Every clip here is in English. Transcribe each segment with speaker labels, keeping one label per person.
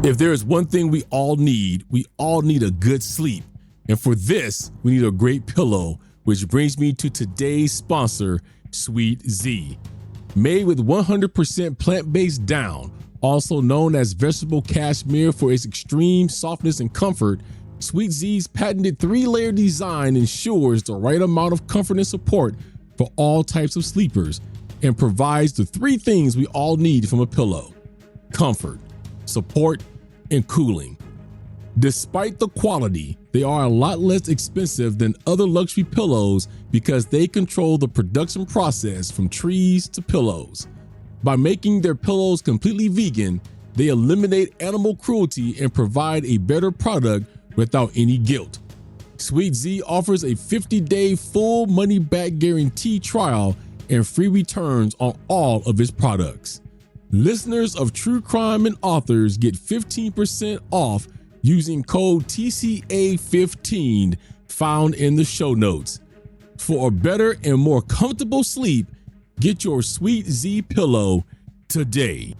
Speaker 1: If there is one thing we all need a good sleep. And for this, we need a great pillow, which brings me to today's sponsor, Sweet Z. Made with 100% plant-based down, also known as vegetable cashmere for its extreme softness and comfort, Sweet Z's patented 3-layer design ensures the right amount of comfort and support for all types of sleepers and provides the 3 things we all need from a pillow: comfort, support, and cooling. Despite the quality, they are a lot less expensive than other luxury pillows because they control the production process from trees to pillows. By making their pillows completely vegan, they eliminate animal cruelty and provide a better product without any guilt. Sweet Z offers a 50-day full money-back guarantee trial and free returns on all of its products. Listeners of True Crime and Authors get 15% off using code TCA15 found in the show notes. For a better and more comfortable sleep, get your Sweet Z pillow today.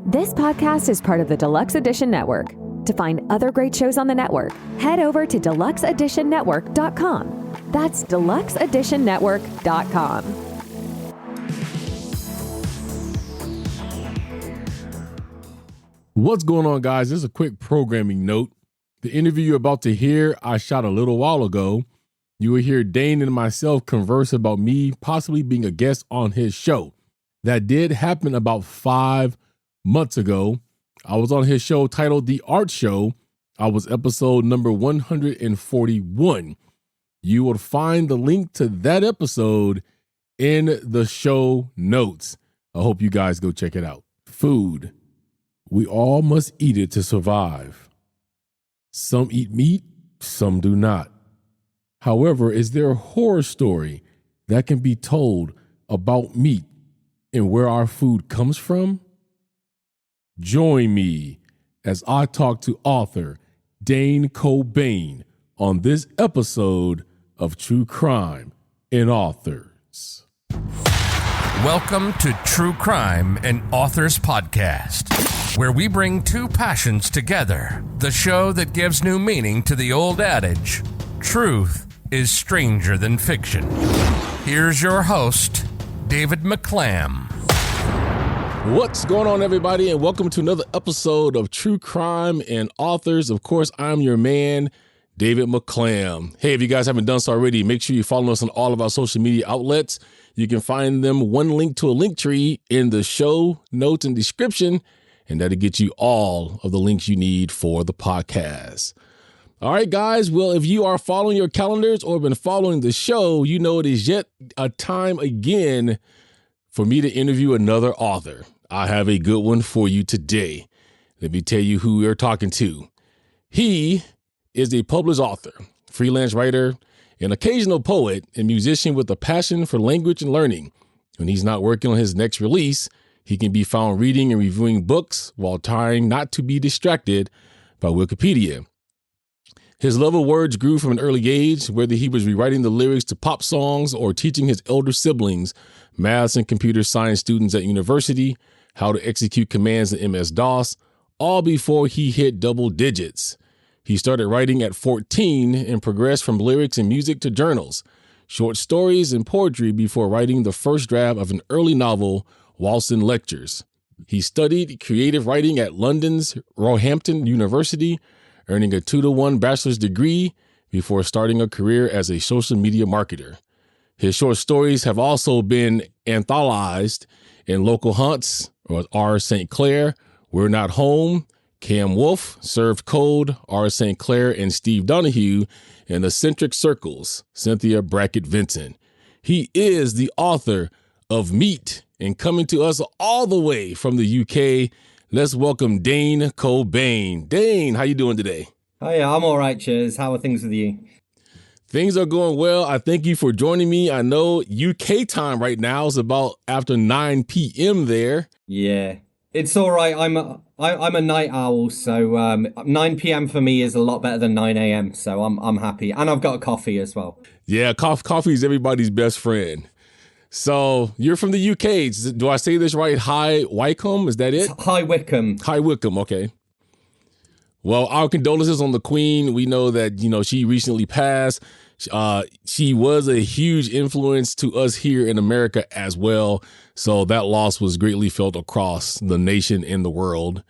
Speaker 2: This podcast is part of the Deluxe Edition Network. To find other great shows on the network, head over to deluxeeditionnetwork.com. That's deluxeeditionnetwork.com.
Speaker 1: What's going on, guys? This is a quick programming note. The interview you're about to hear, I shot a little while ago. You will hear Dane and myself converse about me possibly being a guest on his show. That did happen about 5 months ago. I was on his show titled The Art Show. I was episode number 141. You will find the link to that episode in the show notes. I hope you guys go check it out. Food. We all must eat it to survive. Some eat meat, some do not. However, is there a horror story that can be told about meat and where our food comes from? Join me as I talk to author Dane Cobain on this episode of True Crime and Authors.
Speaker 3: Welcome to True Crime and Authors Podcast, where we bring 2 passions together. The show that gives new meaning to the old adage, truth is stranger than fiction. Here's your host, David McClam.
Speaker 1: What's going on, everybody, and welcome to another episode of True Crime and Authors. Of course, I'm your man, David McClam. Hey, if you guys haven't done so already, make sure you follow us on all of our social media outlets. You can find them one link to a link tree in the show notes and description, and that'll get you all of the links you need for the podcast. All right, guys. Well, if you are following your calendars or been following the show, you know it is yet a time again for me to interview another author. I have a good one for you today. Let me tell you who we're talking to. He is a published author, freelance writer, an occasional poet, and musician with a passion for language and learning. When he's not working on his next release, he can be found reading and reviewing books while trying not to be distracted by Wikipedia. His love of words grew from an early age, whether he was rewriting the lyrics to pop songs or teaching his elder siblings, maths and computer science students at university, how to execute commands in MS-DOS, all before he hit double digits. He started writing at 14 and progressed from lyrics and music to journals, short stories, and poetry before writing the first draft of an early novel, Walson Lectures. He studied creative writing at London's Roehampton University, earning a 2-to-1 bachelor's degree before starting a career as a social media marketer. His short stories have also been anthologized in Local Haunts, or R. St. Clair, We're Not Home, Cam Wolfe, Served Cold, R. St. Clair and Steve Donoghue, and Eccentric Circles, Cynthia Brackett-Vincent. He is the author of Meat, and coming to us all the way from the UK, let's welcome Dane Cobain. Dane, how you doing today?
Speaker 4: Oh yeah, I'm all right, cheers. How are things with you?
Speaker 1: Things are going well. I thank you for joining me. I know UK time right now is about after 9 p.m. there.
Speaker 4: Yeah, it's all right. I'm a night owl, so 9 p.m. for me is a lot better than 9 a.m. So I'm happy, and I've got a coffee as well.
Speaker 1: Yeah, coffee is everybody's best friend. So you're from the UK. Do I say this right? High Wycombe, is that it?
Speaker 4: High Wycombe.
Speaker 1: High Wycombe, okay. Well, our condolences on the Queen. We know that, she recently passed. She was a huge influence to us here in America as well. So that loss was greatly felt across the nation and the world.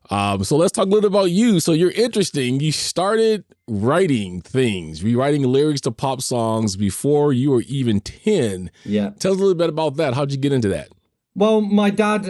Speaker 1: So let's talk a little about you. So you're interesting. You started writing things, rewriting lyrics to pop songs before you were even 10.
Speaker 4: Yeah.
Speaker 1: Tell us a little bit about that. How'd you get into that?
Speaker 4: Well, my dad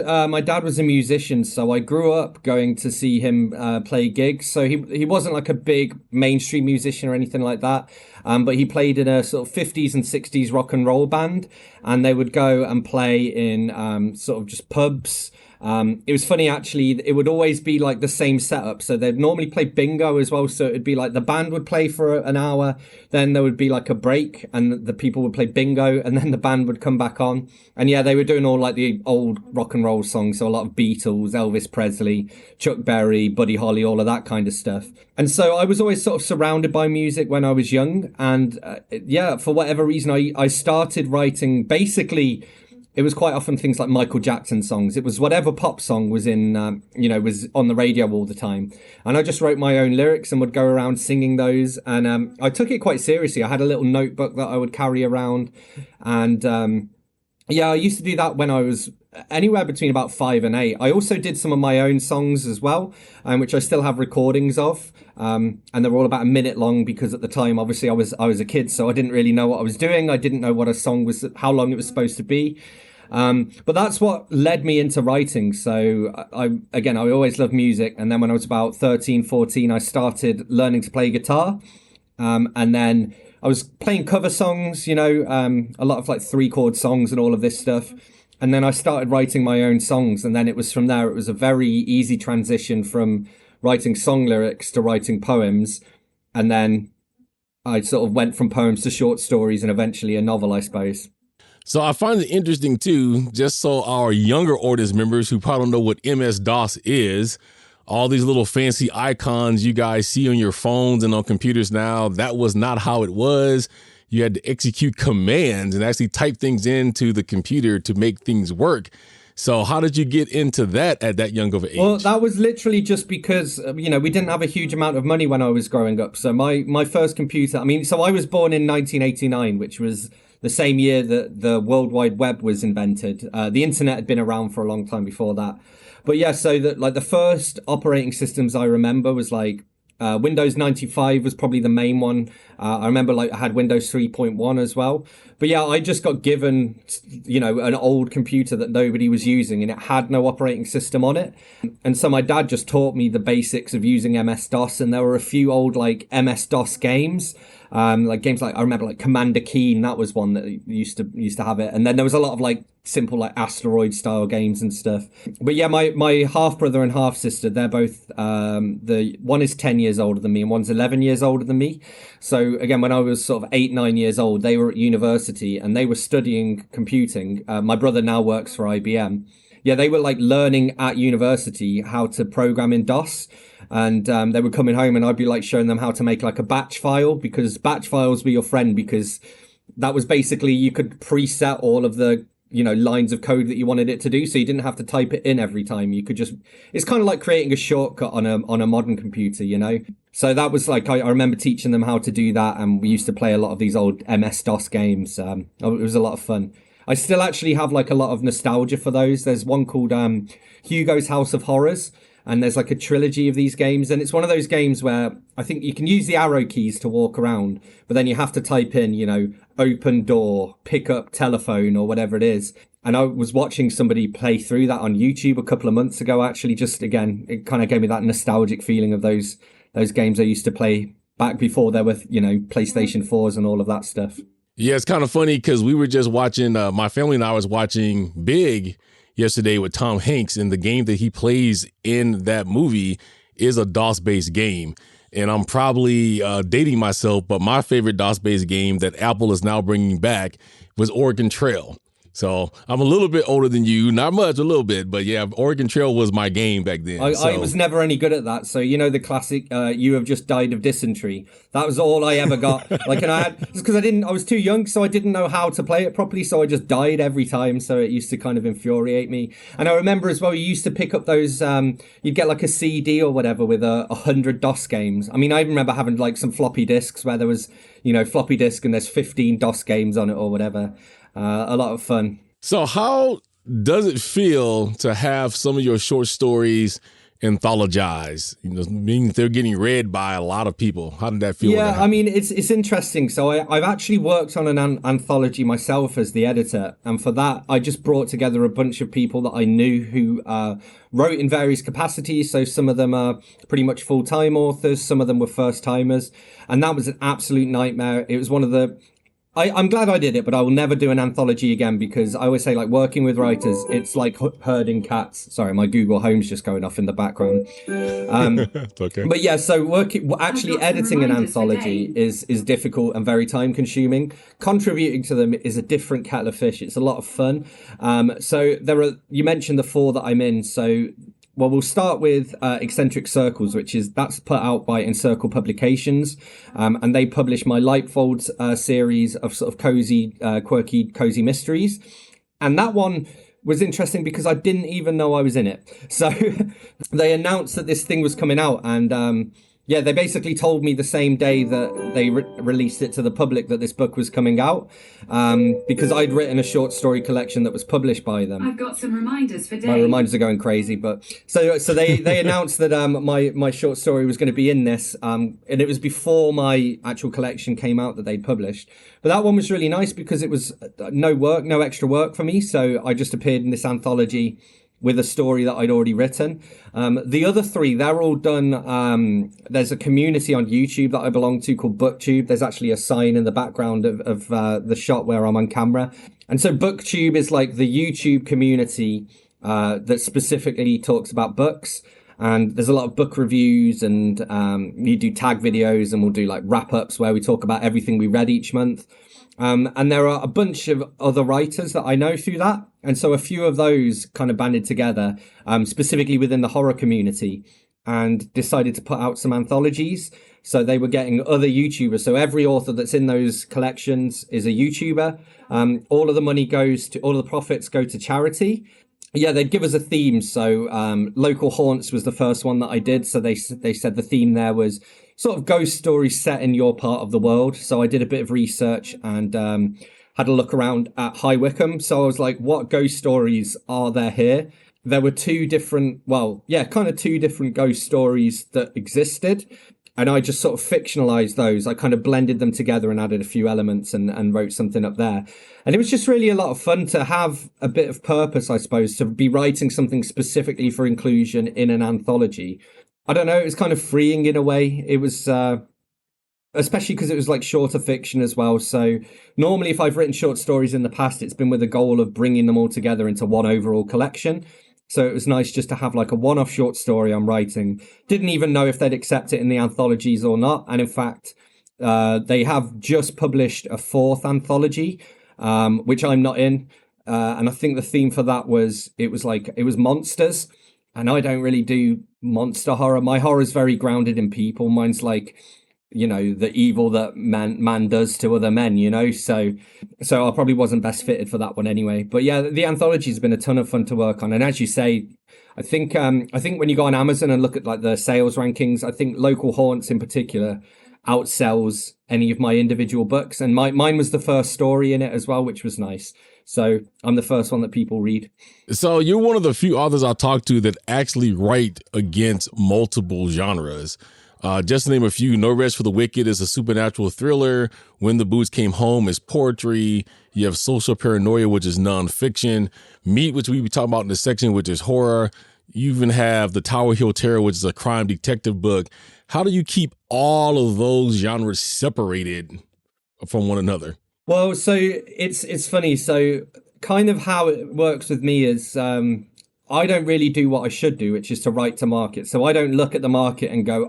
Speaker 4: was a musician, so I grew up going to see him play gigs. So he wasn't like a big mainstream musician or anything like that, but he played in a sort of 50s and 60s rock and roll band, and they would go and play in sort of just pubs. It was funny, actually. It would always be like the same setup. So they'd normally play bingo as well. So it'd be like the band would play for an hour, then there would be like a break, and the people would play bingo, and then the band would come back on. And yeah, they were doing all like the old rock and roll songs. So a lot of Beatles, Elvis Presley, Chuck Berry, Buddy Holly, all of that kind of stuff. And so I was always sort of surrounded by music when I was young. And yeah, for whatever reason, I started writing basically. It was quite often things like Michael Jackson songs. It was whatever pop song was in, was on the radio all the time. And I just wrote my own lyrics and would go around singing those. And I took it quite seriously. I had a little notebook that I would carry around. And I used to do that when I was anywhere between about 5 and 8. I also did some of my own songs as well, which I still have recordings of. And they're all about a minute long because at the time, obviously, I was a kid, so I didn't really know what I was doing. I didn't know what a song was, how long it was supposed to be. But that's what led me into writing. So I always loved music. And then when I was about 13, 14, I started learning to play guitar. And then I was playing cover songs, a lot of like 3-chord songs and all of this stuff. And then I started writing my own songs. And then it was from there, it was a very easy transition from writing song lyrics to writing poems. And then I sort of went from poems to short stories and eventually a novel, I suppose.
Speaker 1: So I find it interesting, too, just so our younger audience members who probably don't know what MS-DOS is, all these little fancy icons you guys see on your phones and on computers now, that was not how it was. You had to execute commands and actually type things into the computer to make things work. So how did you get into that at that young of an age?
Speaker 4: Well, that was literally just because, we didn't have a huge amount of money when I was growing up. So my first computer, so I was born in 1989, which was the same year that the World Wide Web was invented. The internet had been around for a long time before that. But yeah, so the first operating systems I remember was like Windows 95 was probably the main one. I remember I had Windows 3.1 as well. But yeah, I just got given, an old computer that nobody was using and it had no operating system on it. And so my dad just taught me the basics of using MS-DOS, and there were a few old MS-DOS games. Games I remember Commander Keen, that was one that used to have it. And then there was a lot of simple asteroid style games and stuff. But yeah, my half brother and half sister, they're both the one is 10 years older than me and one's 11 years older than me. So again, when I was sort of 8-9 years old, they were at university and they were studying computing. My brother now works for IBM. Yeah, they were learning at university how to program in DOS. And they were coming home and I'd be showing them how to make a batch file, because batch files were your friend, because that was basically, you could preset all of the, lines of code that you wanted it to do. So you didn't have to type it in every time. You could just, it's kind of like creating a shortcut on a modern computer, So that was I remember teaching them how to do that. And we used to play a lot of these old MS-DOS games. It was a lot of fun. I still actually have a lot of nostalgia for those. There's one called Hugo's House of Horrors. And there's a trilogy of these games. And it's one of those games where I think you can use the arrow keys to walk around, but then you have to type in, open door, pick up telephone, or whatever it is. And I was watching somebody play through that on YouTube a couple of months ago, actually. Just again, it kind of gave me that nostalgic feeling of those games I used to play back before there were, PlayStation 4s and all of that stuff.
Speaker 1: Yeah, it's kind of funny because we were just watching, my family and I was watching Big yesterday with Tom Hanks, and the game that he plays in that movie is a DOS-based game. And I'm probably dating myself, but my favorite DOS-based game that Apple is now bringing back was Oregon Trail. So I'm a little bit older than you, not much, a little bit, but yeah, Oregon Trail was my game back then.
Speaker 4: I was never any good at that. So, you know, the classic, you have just died of dysentery. That was all I ever got. Like, and I had, just because I was too young, so I didn't know how to play it properly. So I just died every time. So it used to kind of infuriate me. And I remember as well, you used to pick up those, you'd get like a CD or whatever with 100 DOS games. I mean, I remember having like some floppy disks where there was, you know, floppy disk and there's 15 DOS games on it or whatever. A lot of fun.
Speaker 1: So how does it feel to have some of your short stories anthologized? You know, meaning they're getting read by a lot of people. How did that feel?
Speaker 4: Yeah, I mean, it's interesting. So I've actually worked on an anthology myself as the editor. And for that, I just brought together a bunch of people that I knew who wrote in various capacities. So some of them are pretty much full-time authors. Some of them were first-timers. And that was an absolute nightmare. It was one of the... I'm glad I did it, but I will never do an anthology again because I always say, like, working with writers, it's like herding cats. Sorry, my Google Home's just going off in the background.
Speaker 1: It's okay.
Speaker 4: But yeah, so actually editing an anthology is difficult and very time consuming. Contributing to them is a different kettle of fish. It's a lot of fun. So you mentioned the 4 that I'm in. So, well, we'll start with Eccentric Circles, that's put out by Encircle Publications, and they publish my Leipfold series of sort of quirky, cozy mysteries. And that one was interesting because I didn't even know I was in it. So they announced that this thing was coming out, and yeah, they basically told me the same day that they released it to the public that this book was coming out, because I'd written a short story collection that was published by them.
Speaker 5: I've got some reminders for Dave.
Speaker 4: My reminders are going crazy, but so they announced that my short story was going to be in this, and it was before my actual collection came out that they'd published. But that one was really nice because it was no extra work for me, so I just appeared in this anthology with a story that I'd already written. The other 3, they're all done. There's a community on YouTube that I belong to called BookTube. There's actually a sign in the background of the shot where I'm on camera. And so BookTube is like the YouTube community that specifically talks about books. And there's a lot of book reviews, and you do tag videos, and we'll do like wrap-ups where we talk about everything we read each month. And there are a bunch of other writers that I know through that. And so a few of those kind of banded together, specifically within the horror community, and decided to put out some anthologies. So they were getting other YouTubers. So every author that's in those collections is a YouTuber. All of the profits go to charity. Yeah, they'd give us a theme. So Local Haunts was the first one that I did. So they said the theme there was sort of ghost stories set in your part of the world. So I did a bit of research and had a look around at High Wycombe. So I was like, what ghost stories are there here? There were two different ghost stories that existed. And I just sort of fictionalized those. I kind of blended them together and added a few elements and wrote something up there. And it was just really a lot of fun to have a bit of purpose, I suppose, to be writing something specifically for inclusion in an anthology. I don't know, it was kind of freeing in a way. It was, especially because it was like shorter fiction as well. So normally if I've written short stories in the past, it's been with a goal of bringing them all together into one overall collection. So it was nice just to have like a one-off short story I'm writing. Didn't even know if they'd accept it in the anthologies or not. And in fact, they have just published a 4th anthology, which I'm not in. And I think the theme for that was monsters. And I don't really do monster horror. My horror is very grounded in people. Mine's like, you know, the evil that man does to other men, you know. So I probably wasn't best fitted for that one anyway. But yeah, the anthology has been a ton of fun to work on. And as you say, I think when you go on Amazon and look at like the sales rankings, I think Local Haunts in particular outsells any of my individual books. And mine was the first story in it as well, which was nice. So I'm the first one that people read.
Speaker 1: So you're one of the few authors I talk to that actually write against multiple genres. Just to name a few, No Rest for the Wicked is a supernatural thriller. When the Boots Came Home is poetry. You have Social Paranoia, which is nonfiction. Meat, which we be talking about in this section, which is horror. You even have The Tower Hill Terror, which is a crime detective book. How do you keep all of those genres separated from one another?
Speaker 4: Well, so it's funny. So kind of how it works with me is I don't really do what I should do, which is to write to market. So I don't look at the market and go,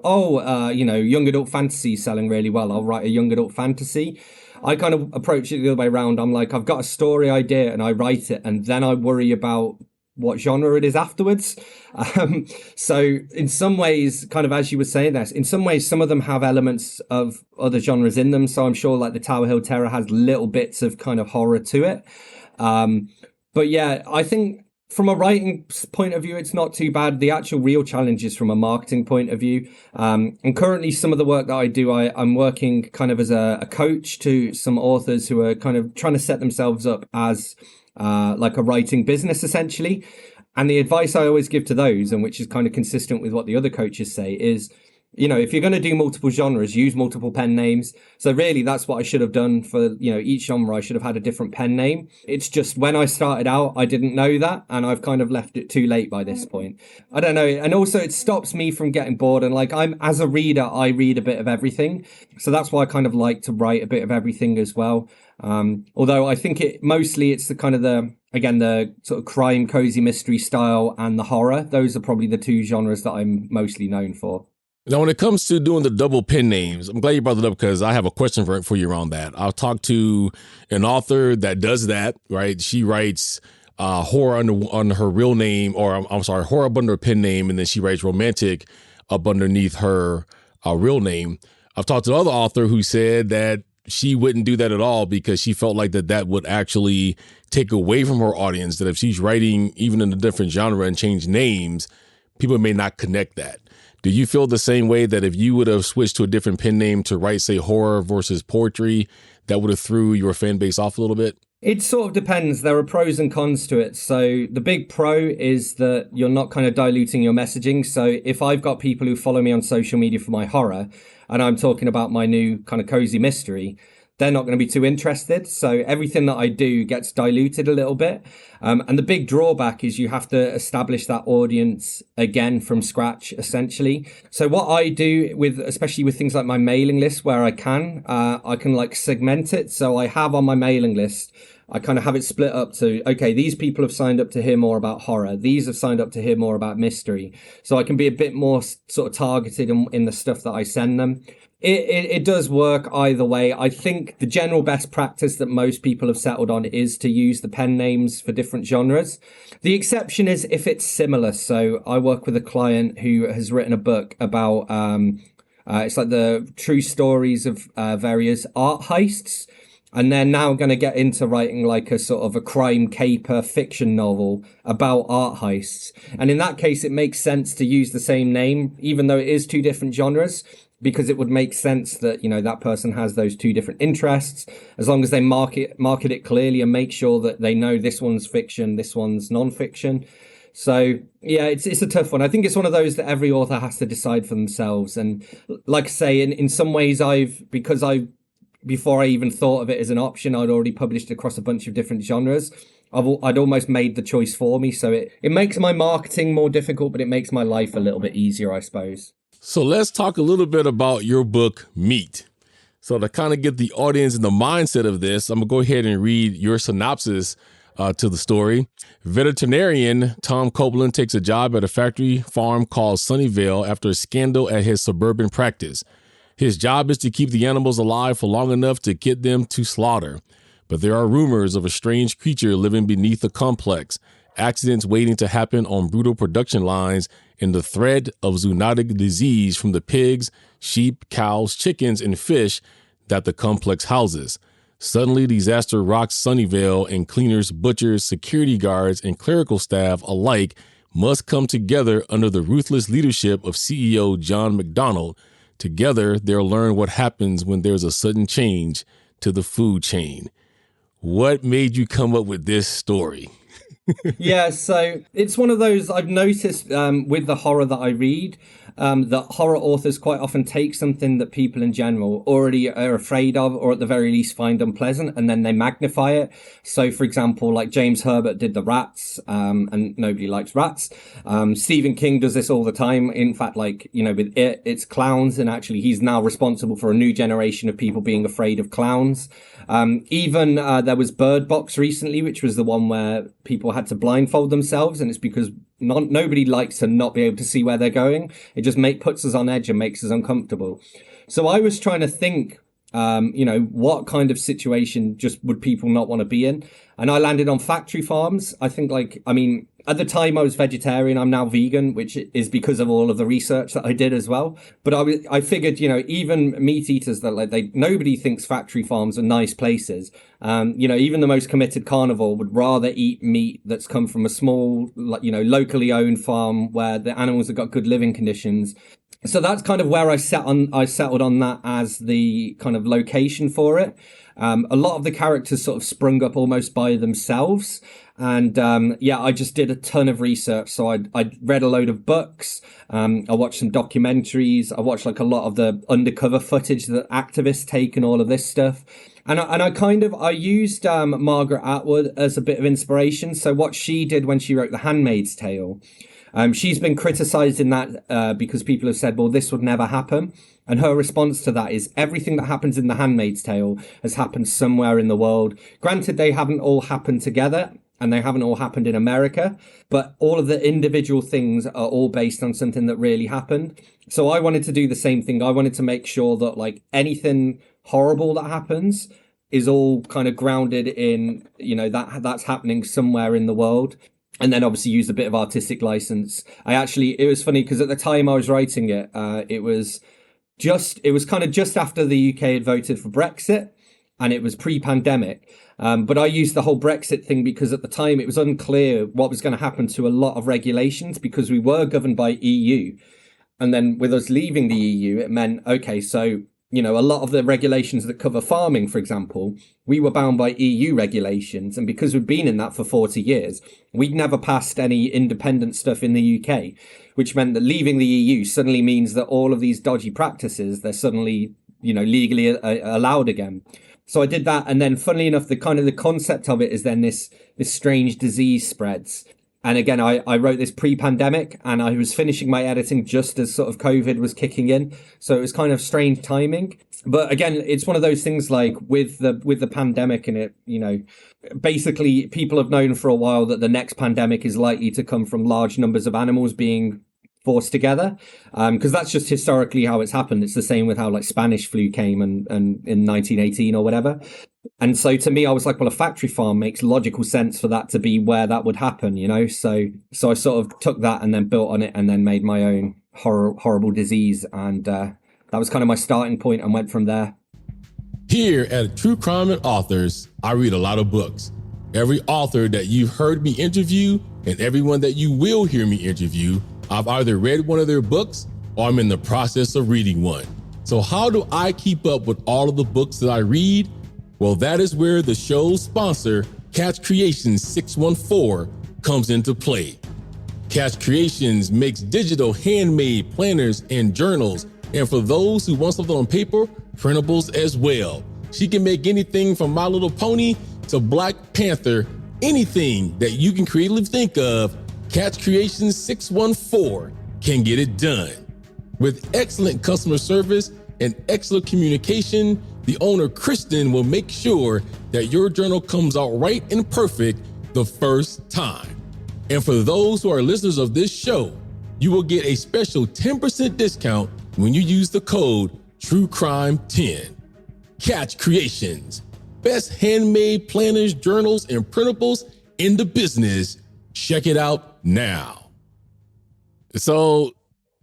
Speaker 4: young adult fantasy is selling really well, I'll write a young adult fantasy. I kind of approach it the other way around. I'm like, I've got a story idea and I write it, and then I worry about what genre it is afterwards. So in some ways, kind of as you were saying this, in some ways, some of them have elements of other genres in them. So I'm sure like the Tower Hill Terror has little bits of kind of horror to it. But yeah, I think from a writing point of view, it's not too bad. The actual real challenge is from a marketing point of view. And currently some of the work that I do, I'm working kind of as a coach to some authors who are kind of trying to set themselves up as like a writing business, essentially. And the advice I always give to those, and which is kind of consistent with what the other coaches say, is, you know, if you're going to do multiple genres, use multiple pen names. So really, that's what I should have done for, you know, each genre. I should have had a different pen name. It's just when I started out, I didn't know that, and I've kind of left it too late by this point. I don't know. And also it stops me from getting bored. And like, as a reader, I read a bit of everything. So that's why I kind of like to write a bit of everything as well. Although I think it's the kind of the sort of crime, cozy mystery style and the horror. Those are probably the two genres that I'm mostly known for.
Speaker 1: Now, when it comes to doing the double pen names, I'm glad you brought it up because I have a question for you around that. I'll talk to an author that does that, right? She writes horror under her real name, or I'm sorry, horror up under a pen name, and then she writes romantic up underneath her real name. I've talked to another author who said that she wouldn't do that at all because she felt like that would actually take away from her audience, that if she's writing even in a different genre and change names, people may not connect that. Do you feel the same way that if you would have switched to a different pen name to write, say, horror versus poetry, that would have threw your fan base off a little bit?
Speaker 4: It sort of depends. There are pros and cons to it. So the big pro is that you're not kind of diluting your messaging. So if I've got people who follow me on social media for my horror and I'm talking about my new kind of cozy mystery, they're not going to be too interested. So everything that I do gets diluted a little bit. And the big drawback is you have to establish that audience again from scratch, essentially. So what I do especially with things like my mailing list, where I can like segment it. So I have on my mailing list, I kind of have it split up to, okay, these people have signed up to hear more about horror. These have signed up to hear more about mystery. So I can be a bit more sort of targeted in the stuff that I send them. It does work either way. I think the general best practice that most people have settled on is to use the pen names for different genres. The exception is if it's similar. So I work with a client who has written a book about, it's like the true stories of various art heists. And they're now going to get into writing like a sort of a crime caper fiction novel about art heists. And in that case, it makes sense to use the same name, even though it is two different genres, because it would make sense that, you know, that person has those two different interests, as long as they market it clearly and make sure that they know this one's fiction, this one's non-fiction. So yeah, it's a tough one. I think it's one of those that every author has to decide for themselves. And like I say, in some ways before I even thought of it as an option, I'd already published across a bunch of different genres. I'd almost made the choice for me. So it makes my marketing more difficult, but it makes my life a little bit easier, I suppose.
Speaker 1: So let's talk a little bit about your book, Meat. So to kind of get the audience in the mindset of this, I'm going to go ahead and read your synopsis to the story. Veterinarian Tom Copeland takes a job at a factory farm called Sunnyvale after a scandal at his suburban practice. His job is to keep the animals alive for long enough to get them to slaughter. But there are rumors of a strange creature living beneath the complex, accidents waiting to happen on brutal production lines, and the threat of zoonotic disease from the pigs, sheep, cows, chickens, and fish that the complex houses. Suddenly, disaster rocks Sunnyvale, and cleaners, butchers, security guards, and clerical staff alike must come together under the ruthless leadership of CEO John McDonald. Together, they'll learn what happens when there's a sudden change to the food chain. What made you come up with this story?
Speaker 4: Yeah, so it's one of those I've noticed with the horror that I read, that horror authors quite often take something that people in general already are afraid of, or at the very least find unpleasant, and then they magnify it. So, for example, like James Herbert did The Rats, and nobody likes rats. Stephen King does this all the time. In fact, like, you know, with it's clowns, and actually he's now responsible for a new generation of people being afraid of clowns. Even there was Bird Box recently, which was the one where people had to blindfold themselves, and it's because nobody likes to not be able to see where they're going. It just puts us on edge and makes us uncomfortable. So I was trying to think What kind of situation just would people not want to be in? And I landed on factory farms. I think at the time I was vegetarian. I'm now vegan, which is because of all of the research that I did as well. But I figured, even meat eaters that nobody thinks factory farms are nice places. Even the most committed carnivore would rather eat meat that's come from a small, locally owned farm where the animals have got good living conditions. So that's kind of where I settled on that as the kind of location for it. A lot of the characters sort of sprung up almost by themselves. And I just did a ton of research. So I read a load of books. I watched some documentaries. I watched a lot of the undercover footage that activists take and all of this stuff. And I used Margaret Atwood as a bit of inspiration. So what she did when she wrote The Handmaid's Tale, she's been criticized in that because people have said, well, this would never happen. And her response to that is everything that happens in The Handmaid's Tale has happened somewhere in the world. Granted, they haven't all happened together and they haven't all happened in America, but all of the individual things are all based on something that really happened. So I wanted to do the same thing. I wanted to make sure that anything horrible that happens is all kind of grounded in, that's happening somewhere in the world. And then obviously used a bit of artistic license. It was funny because at the time I was writing it, it was kind of just after the UK had voted for Brexit, and it was pre-pandemic. But I used the whole Brexit thing because at the time it was unclear what was going to happen to a lot of regulations because we were governed by EU. And then with us leaving the EU, it meant, okay, so a lot of the regulations that cover farming, for example, we were bound by EU regulations. And because we'd been in that for 40 years, we'd never passed any independent stuff in the UK, which meant that leaving the EU suddenly means that all of these dodgy practices, they're suddenly, legally allowed again. So I did that. And then funnily enough, the concept of it is then this strange disease spreads. And again, I wrote this pre-pandemic and I was finishing my editing just as sort of COVID was kicking in. So it was kind of strange timing. But again, it's one of those things with the pandemic and it, basically people have known for a while that the next pandemic is likely to come from large numbers of animals being forced together. Because that's just historically how it's happened. It's the same with how Spanish flu came and in 1918 or whatever. And so to me, I was like, well, a factory farm makes logical sense for that to be where that would happen, So I sort of took that and then built on it and then made my own horrible disease. And that was kind of my starting point and went from there.
Speaker 1: Here at True Crime and Authors, I read a lot of books. Every author that you've heard me interview and everyone that you will hear me interview, I've either read one of their books or I'm in the process of reading one. So how do I keep up with all of the books that I read? Well, that is where the show's sponsor, Catch Creations 614, comes into play. Catch Creations makes digital handmade planners and journals, and for those who want something on paper, printables as well. She can make anything from My Little Pony to Black Panther, anything that you can creatively think of, Catch Creations 614 can get it done. With excellent customer service and excellent communication, the owner, Kristen, will make sure that your journal comes out right and perfect the first time. And for those who are listeners of this show, you will get a special 10% discount when you use the code TrueCrime10. Catch Creations, best handmade planners, journals, and printables in the business. Check it out now. So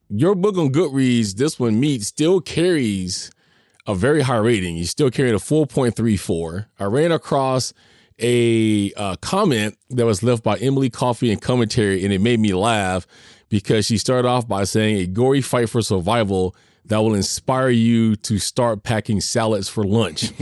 Speaker 1: your book on Goodreads, This One Meat, still carries a very high rating. You still carried a 4.34. I ran across a comment that was left by Emily Coffey in commentary, and it made me laugh because she started off by saying a gory fight for survival that will inspire you to start packing salads for lunch.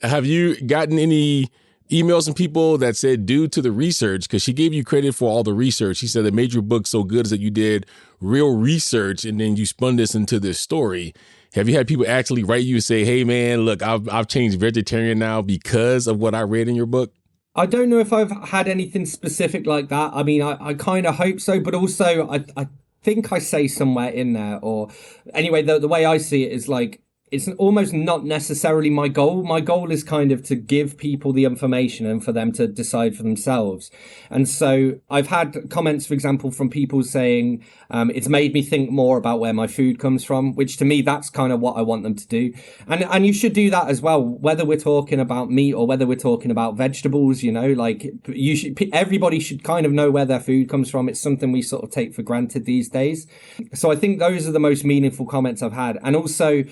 Speaker 1: Have you gotten any emails from people that said due to the research, because she gave you credit for all the research. She said that made your book so good is that you did real research and then you spun this into this story. Have you had people actually write you and say, hey, man, look, I've changed vegetarian now because of what I read in your book?
Speaker 4: I don't know if I've had anything specific like that. I mean, I kind of hope so, but also I think I say somewhere in there, or anyway, the way I see it is like, it's almost not necessarily my goal. My goal is kind of to give people the information and for them to decide for themselves. And so I've had comments, for example, from people saying it's made me think more about where my food comes from, which to me, that's kind of what I want them to do. And you should do that as well, whether we're talking about meat or whether we're talking about vegetables, you know, like everybody should kind of know where their food comes from. It's something we sort of take for granted these days. So I think those are the most meaningful comments I've had. And also,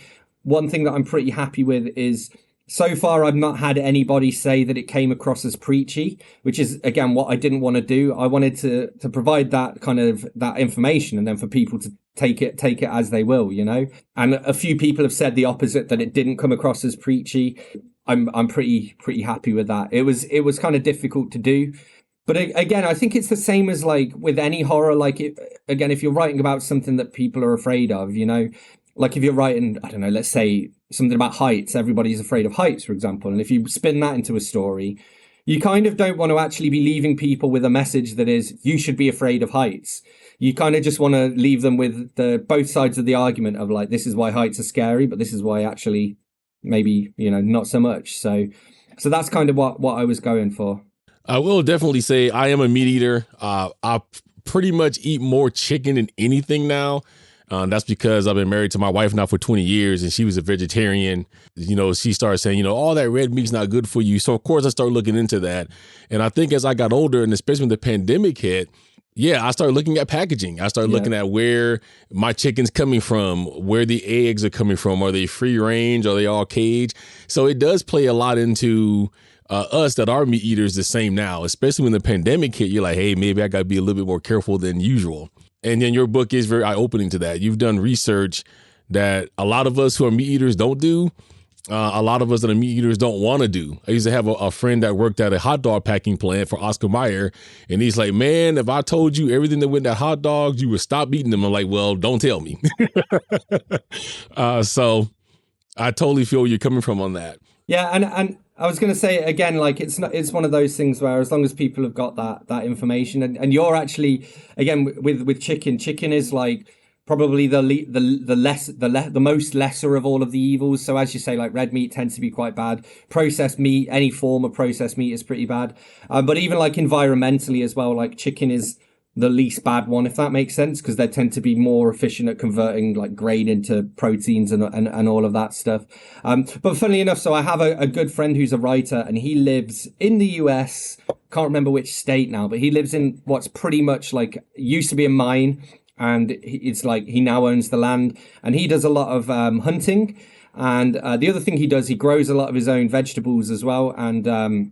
Speaker 4: one thing that I'm pretty happy with is so far I've not had anybody say that it came across as preachy, which is, again, what I didn't want to do. I wanted to provide that kind of that information and then for people to take it as they will, you know. And a few people have said the opposite, that it didn't come across as preachy. I'm pretty happy with that. It was kind of difficult to do. But again, I think it's the same as like with any horror. Like, if you're writing about something that people are afraid of, you know, like if you're writing, I don't know, let's say something about heights, everybody's afraid of heights, for example. And if you spin that into a story, you kind of don't want to actually be leaving people with a message that is, you should be afraid of heights. You kind of just want to leave them with both sides of the argument of like, this is why heights are scary, but this is why actually maybe, you know, not so much. So that's kind of what I was going for.
Speaker 1: I will definitely say I am a meat eater. I pretty much eat more chicken than anything now. That's because I've been married to my wife now for 20 years and she was a vegetarian. You know, she started saying, you know, all that red meat's not good for you. So, of course, I started looking into that. And I think as I got older, and especially when the pandemic hit, I started looking at packaging. I started looking at where my chicken's coming from, where the eggs are coming from. Are they free range? Are they all cage? So it does play a lot into us that are meat eaters the same now, especially when the pandemic hit. You're like, hey, maybe I got to be a little bit more careful than usual. And then your book is very eye-opening to that. You've done research that a lot of us who are meat eaters don't do. A lot of us that are meat eaters don't want to do. I used to have a friend that worked at a hot dog packing plant for Oscar Mayer. And he's like, man, if I told you everything that went in that hot dogs, you would stop eating them. I'm like, well, don't tell me. So I totally feel where you're coming from on that.
Speaker 4: Yeah, and I was going to say again, like it's one of those things where as long as people have got that information, and you're actually, again, with chicken is like probably the most lesser of all of the evils. So as you say, like red meat tends to be quite bad. Processed meat, any form of processed meat is pretty bad. But even like environmentally as well, like chicken is the least bad one, if that makes sense, because they tend to be more efficient at converting like grain into proteins and all of that stuff. But funnily enough, so I have a good friend who's a writer and he lives in the US, can't remember which state now, but he lives in what's pretty much like used to be a mine, and it's like he now owns the land, and he does a lot of hunting. And the other thing he does, he grows a lot of his own vegetables as well, and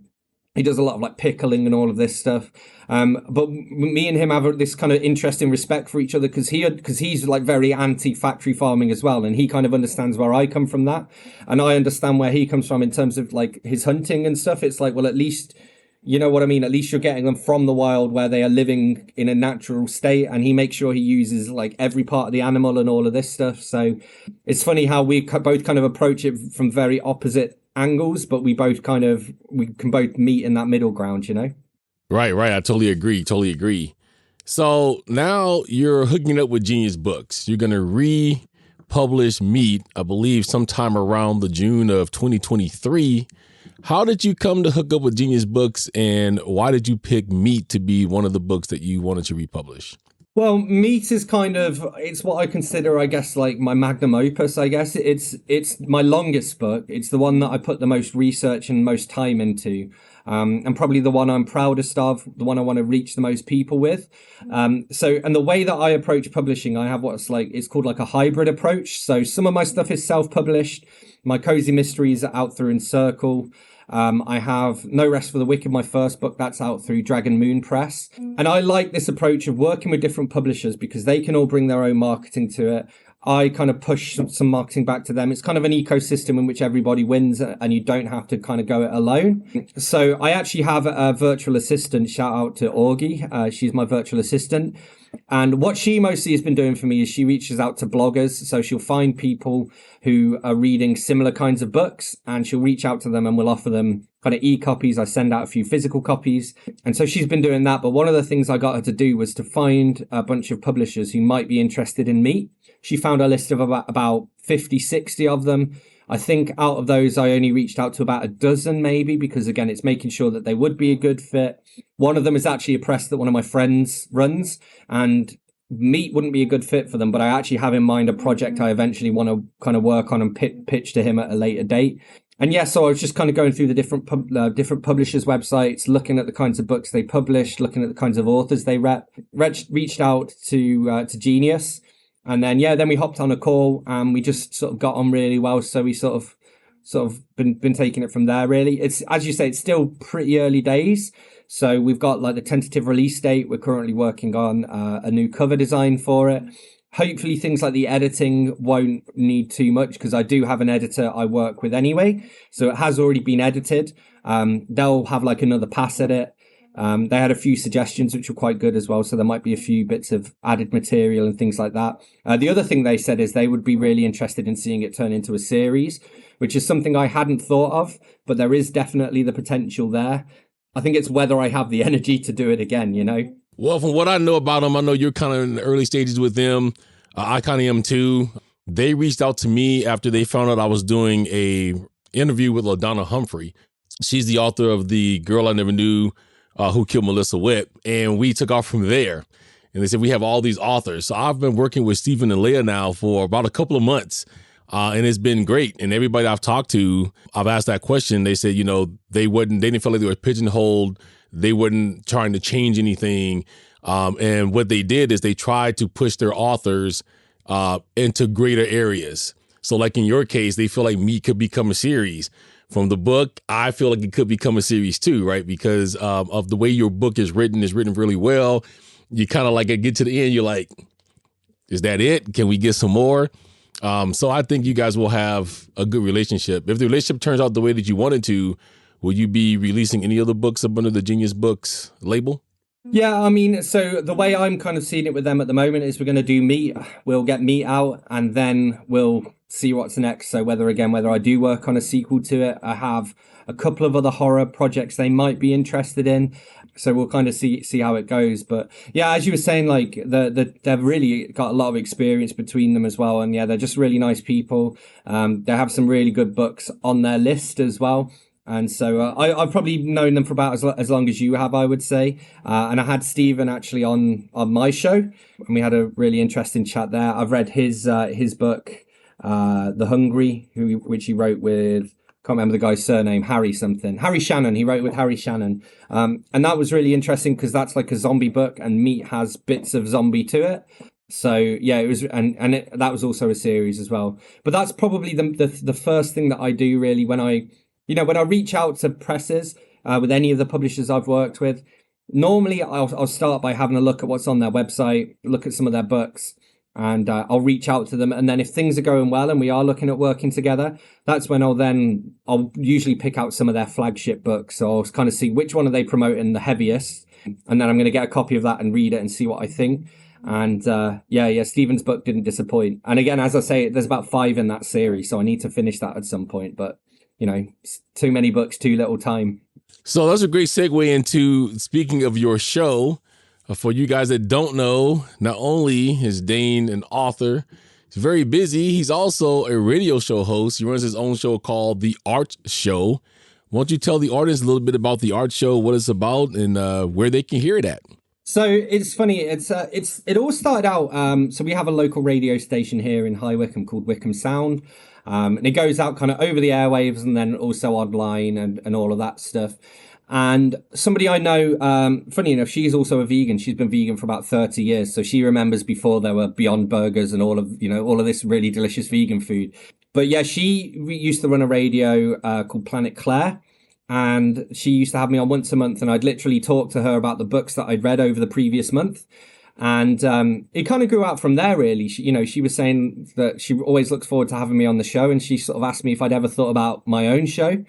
Speaker 4: he does a lot of like pickling and all of this stuff. But me and him have this kind of interesting respect for each other because he's like very anti-factory farming as well. And he kind of understands where I come from that. And I understand where he comes from in terms of like his hunting and stuff. It's like, well, at least, you know what I mean? At least you're getting them from the wild where they are living in a natural state. And he makes sure he uses like every part of the animal and all of this stuff. So it's funny how we both kind of approach it from very opposite angles, but we can both meet in that middle ground, you know?
Speaker 1: Right. I totally agree. So now you're hooking up with Genius Books. You're going to republish Meat, I believe, sometime around the June of 2023. How did you come to hook up with Genius Books, and why did you pick Meat to be one of the books that you wanted to republish?
Speaker 4: Well, Meat is it's what I consider, I guess, like my magnum opus, I guess. It's my longest book. It's the one that I put the most research and most time into. And probably the one I'm proudest of, the one I want to reach the most people with. And the way that I approach publishing, I have it's called like a hybrid approach. So some of my stuff is self-published. My cozy mysteries are out through Encircle. I have No Rest for the Wicked, my first book, that's out through Dragon Moon Press. And I like this approach of working with different publishers because they can all bring their own marketing to it. I kind of push some marketing back to them. It's kind of an ecosystem in which everybody wins and you don't have to kind of go it alone. So I actually have a virtual assistant. Shout out to Augie. She's my virtual assistant. And what she mostly has been doing for me is she reaches out to bloggers. So she'll find people who are reading similar kinds of books and she'll reach out to them and we'll offer them kind of e-copies. I send out a few physical copies. And so she's been doing that. But one of the things I got her to do was to find a bunch of publishers who might be interested in Meat. She found a list of about 50, 60 of them. I think out of those, I only reached out to about a dozen maybe, because again, it's making sure that they would be a good fit. One of them is actually a press that one of my friends runs, and meat wouldn't be a good fit for them, but I actually have in mind a project I eventually want to kind of work on and pitch to him at a later date. And yeah, so I was just kind of going through the different publishers' websites, looking at the kinds of books they published, looking at the kinds of authors they reached out to Genius. And then, then we hopped on a call and we just sort of got on really well. So we sort of been taking it from there, really. It's, as you say, it's still pretty early days. So we've got like the tentative release date. We're currently working on a new cover design for it. Hopefully things like the editing won't need too much, because I do have an editor I work with anyway. So it has already been edited. They'll have like another pass at it. They had a few suggestions which were quite good as well, so there might be a few bits of added material and things like that. The other thing they said is they would be really interested in seeing it turn into a series, which is something I hadn't thought of, but there is definitely the potential there. I think it's whether I have the energy to do it again, you know?
Speaker 1: Well, from what I know about them, I know you're kind of in the early stages with them. I kind of am too. They reached out to me after they found out I was doing a interview with LaDonna Humphrey. She's the author of The Girl I Never Knew Who Killed Melissa Whitt. And we took off from there. And they said, we have all these authors. So I've been working with Stephen and Leah now for about a couple of months. And it's been great. And everybody I've talked to, I've asked that question. They said, they didn't feel like they were pigeonholed. They weren't trying to change anything. And what they did is they tried to push their authors into greater areas. So like in your case, they feel like Meat could become a series. From the book, I feel like it could become a series too, right? Because of the way your book is written really well. You kind of like get to the end, you're like, is that it? Can we get some more? So I think you guys will have a good relationship. If the relationship turns out the way that you wanted to, will you be releasing any other books up under the Genius Books label?
Speaker 4: Yeah, I mean, so the way I'm kind of seeing it with them at the moment is we're going to do Meat. We'll get Meat out and then we'll see what's next. So whether I do work on a sequel to it, I have a couple of other horror projects they might be interested in. So we'll kind of see how it goes. But yeah, as you were saying, like they've really got a lot of experience between them as well. And yeah, they're just really nice people. They have some really good books on their list as well. And so I've probably known them for about as long as you have, I would say. And I had Stephen actually on my show, and we had a really interesting chat there. I've read his book, The Hungry, which he wrote with, can't remember the guy's surname, Harry Shannon. He wrote with Harry Shannon. And that was really interesting because that's like a zombie book and Meat has bits of zombie to it. So yeah, it was, that was also a series as well. But that's probably the first thing that I do really when I reach out to presses with any of the publishers I've worked with. Normally I'll start by having a look at what's on their website, look at some of their books, and I'll reach out to them. And then if things are going well and we are looking at working together, that's when I'll usually pick out some of their flagship books. So I'll kind of see which one are they promoting the heaviest. And then I'm going to get a copy of that and read it and see what I think. And Stephen's book didn't disappoint. And again, as I say, there's about 5 in that series, so I need to finish that at some point. But too many books, too little time.
Speaker 1: So that's a great segue into speaking of your show. For you guys that don't know, not only is Dane an author, he's very busy. He's also a radio show host. He runs his own show called The Art Show. Why don't you tell the audience a little bit about The Art Show, what it's about, and where they can hear it at?
Speaker 4: So it's funny. It all started out. So we have a local radio station here in High Wycombe called Wycombe Sound. And it goes out kind of over the airwaves and then also online and all of that stuff. And somebody I know, funny enough, she's also a vegan. She's been vegan for about 30 years. So she remembers before there were Beyond Burgers and all of this really delicious vegan food. But yeah, she used to run a radio called Planet Clare. And she used to have me on once a month and I'd literally talk to her about the books that I'd read over the previous month. And it kind of grew out from there, really. She was saying that she always looks forward to having me on the show. And she sort of asked me if I'd ever thought about my own show.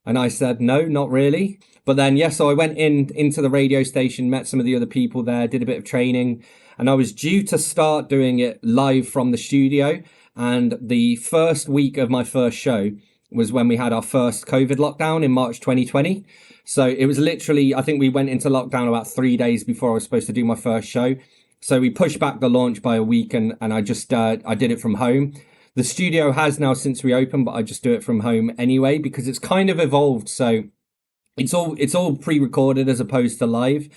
Speaker 4: And I said, no, not really. But then, so I went into the radio station, met some of the other people there, did a bit of training. And I was due to start doing it live from the studio. And the first week of my first show was when we had our first COVID lockdown in March 2020. So it was literally, I think we went into lockdown about 3 days before I was supposed to do my first show. So we pushed back the launch by a week, and I just I did it from home. The studio has now since reopened, but I just do it from home anyway because it's kind of evolved. So it's all pre-recorded as opposed to live.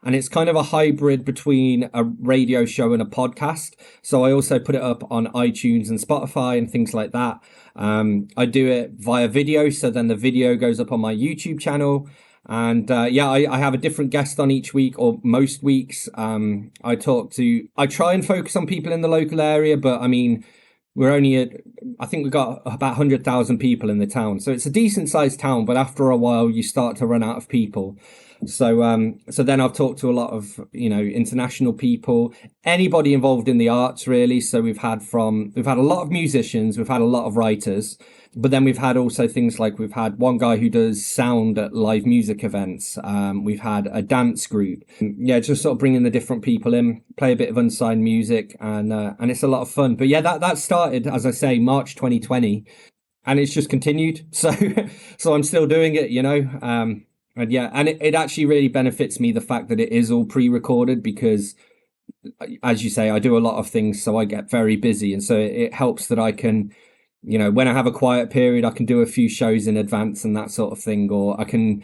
Speaker 4: And it's kind of a hybrid between a radio show and a podcast. So I also put it up on iTunes and Spotify and things like that. I do it via video. So then the video goes up on my YouTube channel. And I have a different guest on each week or most weeks. I try and focus on people in the local area, but I mean, I think we've got about 100,000 people in the town. So it's a decent sized town, but after a while you start to run out of people. So then I've talked to a lot of, international people, anybody involved in the arts really. So we've had a lot of musicians, we've had a lot of writers, but then we've had also things like we've had one guy who does sound at live music events. We've had a dance group. Yeah, just sort of bringing the different people in, play a bit of unsigned music and it's a lot of fun. But yeah, that started, as I say, March 2020 and it's just continued. So I'm still doing it, And yeah, and it actually really benefits me, the fact that it is all pre-recorded, because as you say, I do a lot of things, so I get very busy. And so it helps that I can, when I have a quiet period, I can do a few shows in advance and that sort of thing, or I can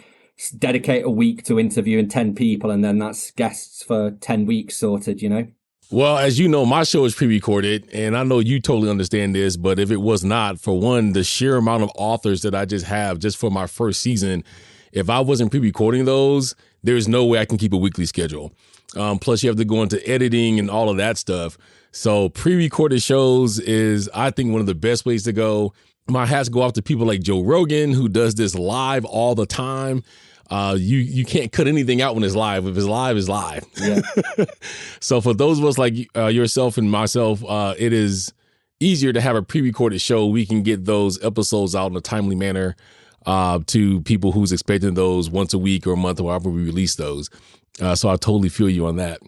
Speaker 4: dedicate a week to interviewing 10 people and then that's guests for 10 weeks sorted,
Speaker 1: Well, as you know, my show is pre-recorded, and I know you totally understand this, but if it was not, for one, the sheer amount of authors that I just have just for my first season, if I wasn't pre-recording those, there's no way I can keep a weekly schedule. Plus, you have to go into editing and all of that stuff. So pre-recorded shows is, I think, one of the best ways to go. My hats go off to people like Joe Rogan, who does this live all the time. You can't cut anything out when it's live. If it's live, it's live. Yeah. So for those of us like yourself and myself, it is easier to have a pre-recorded show. We can get those episodes out in a timely manner to people who's expecting those once a week or a month or however we release those. So I totally feel you on that.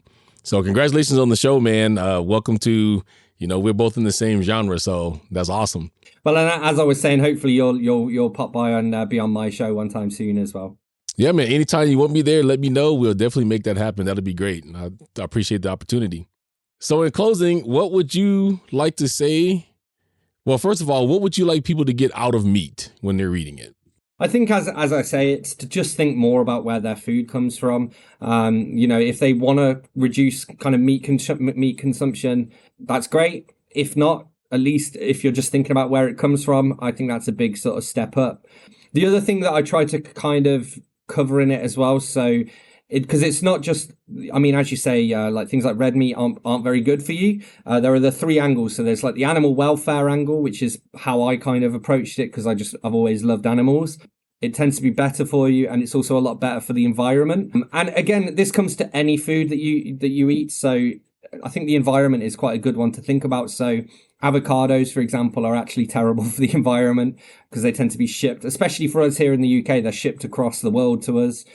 Speaker 1: So congratulations on the show, man. Welcome to, we're both in the same genre, so that's awesome.
Speaker 4: Well, and as I was saying, hopefully you'll pop by and be on my show one time soon as well.
Speaker 1: Yeah, man. Anytime you want me there, let me know. We'll definitely make that happen. That'll be great. And I appreciate the opportunity. So in closing, what would you like to say? Well, first of all, what would you like people to get out of meat when they're reading it?
Speaker 4: I think, as I say, it's to just think more about where their food comes from. If they want to reduce kind of meat consumption, that's great. If not, at least if you're just thinking about where it comes from, I think that's a big sort of step up. The other thing that I try to kind of cover in it as well, because it's not just, as you say, like things like red meat aren't very good for you. There are the three angles. So there's like the animal welfare angle, which is how I kind of approached it, because I've always loved animals. It tends to be better for you, and it's also a lot better for the environment. And again, this comes to any food that you eat. So I think the environment is quite a good one to think about. So avocados, for example, are actually terrible for the environment because they tend to be shipped, especially for us here in the UK, they're shipped across the world to us.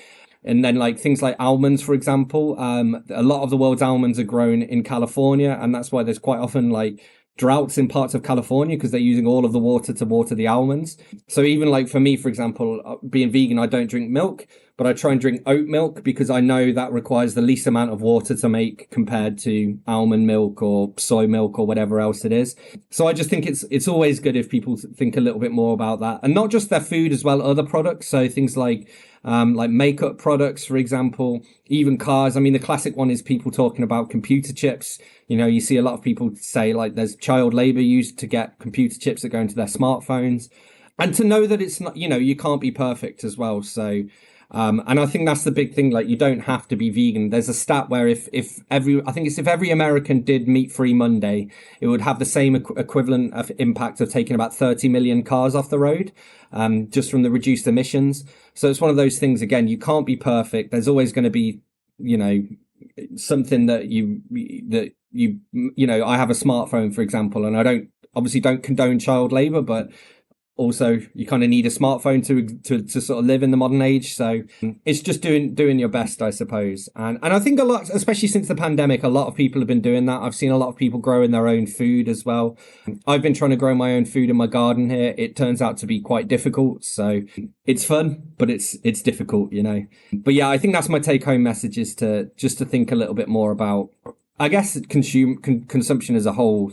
Speaker 4: And then like things like almonds, for example, a lot of the world's almonds are grown in California. And that's why there's quite often like droughts in parts of California, because they're using all of the water to water the almonds. So even like for me, for example, being vegan, I don't drink milk, but I try and drink oat milk because I know that requires the least amount of water to make compared to almond milk or soy milk or whatever else it is. So I just think it's always good if people think a little bit more about that, and not just their food as well, other products. So things like makeup products, for example, even cars. I mean, the classic one is people talking about computer chips. You see a lot of people say like there's child labor used to get computer chips that go into their smartphones, and to know that it's not, you can't be perfect as well. So, and I think that's the big thing. Like, you don't have to be vegan. There's a stat where if every American did meat-free Monday, it would have the same equivalent of impact of taking about 30 million cars off the road, just from the reduced emissions. So it's one of those things, again, you can't be perfect. There's always going to be, something that I have a smartphone, for example, and I obviously don't condone child labor, but also you kind of need a smartphone to sort of live in the modern age. So it's just doing your best, I suppose. And I think a lot, especially since the pandemic, a lot of people have been doing that. I've seen a lot of people growing their own food as well. I've been trying to grow my own food in my garden here. It turns out to be quite difficult. So it's fun, but it's difficult, But yeah, I think that's my take home message, is to think a little bit more about I guess consumption as a whole,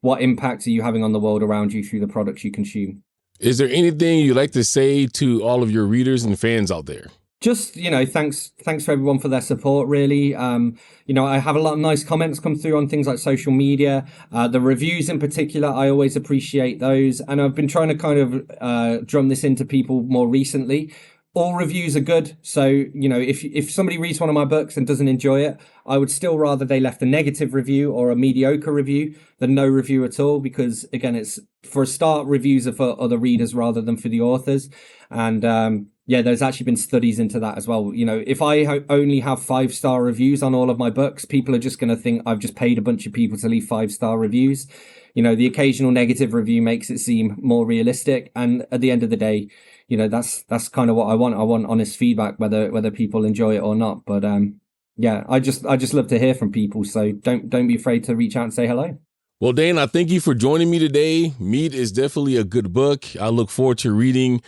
Speaker 4: what impact are you having on the world around you through the products you consume?
Speaker 1: Is there anything you'd like to say to all of your readers and fans out there?
Speaker 4: Just, thanks for everyone for their support, really. I have a lot of nice comments come through on things like social media. The reviews in particular, I always appreciate those. And I've been trying to kind of drum this into people more recently. All reviews are good. So, if somebody reads one of my books and doesn't enjoy it, I would still rather they left a negative review or a mediocre review than no review at all. Because again, it's for a start, reviews are for other readers rather than for the authors. And, there's actually been studies into that as well. If I only have 5-star reviews on all of my books, people are just going to think I've just paid a bunch of people to leave 5-star reviews. The occasional negative review makes it seem more realistic. And at the end of the day, that's kind of what I want. I want honest feedback, whether people enjoy it or not. But I just love to hear from people. So don't be afraid to reach out and say hello.
Speaker 1: Well, Dane, I thank you for joining me today. Meat is definitely a good book. I look forward to reading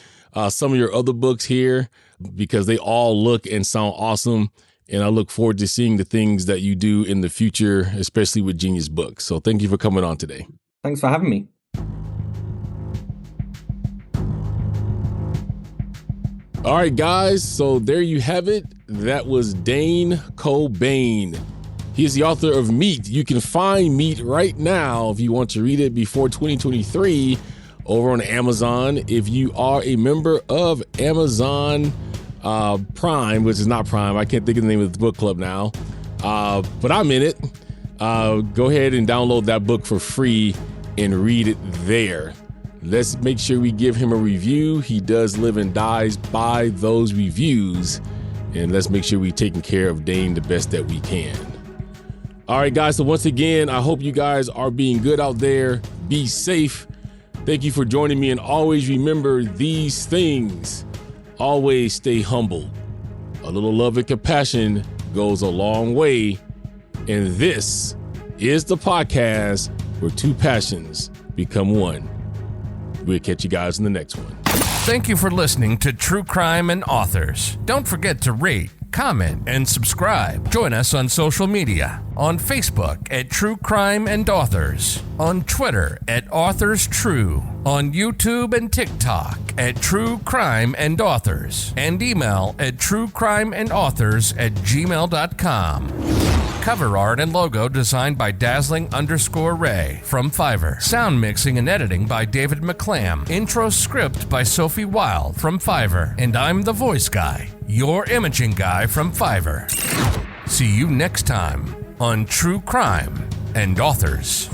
Speaker 1: some of your other books here because they all look and sound awesome. And I look forward to seeing the things that you do in the future, especially with Genius Books. So thank you for coming on today.
Speaker 4: Thanks for having me.
Speaker 1: All right, guys. So there you have it. That was Dane Cobain. He's the author of Meat. You can find Meat right now if you want to read it before 2023 over on Amazon. If you are a member of Amazon Prime, which is not Prime, I can't think of the name of the book club now, but I'm in it. Go ahead and download that book for free and read it there. Let's make sure we give him a review. He does live and dies by those reviews. And let's make sure we're taking care of Dane the best that we can. All right, guys. So once again, I hope you guys are being good out there. Be safe. Thank you for joining me. And always remember these things. Always stay humble. A little love and compassion goes a long way. And this is the podcast where two passions become one. We'll catch you guys in the next one.
Speaker 3: Thank you for listening to True Crime and Authors. Don't forget to rate, comment, and subscribe. Join us on social media. On Facebook at True Crime and Authors. On Twitter at Authors True. On YouTube and TikTok at True Crime and Authors. And email at truecrimeandauthors@gmail.com. Cover art and logo designed by Dazzling_Ray from Fiverr. Sound mixing and editing by David McClam. Intro script by Sophie Wild from Fiverr. And I'm the voice guy, your imaging guy from Fiverr. See you next time on True Crime and Authors.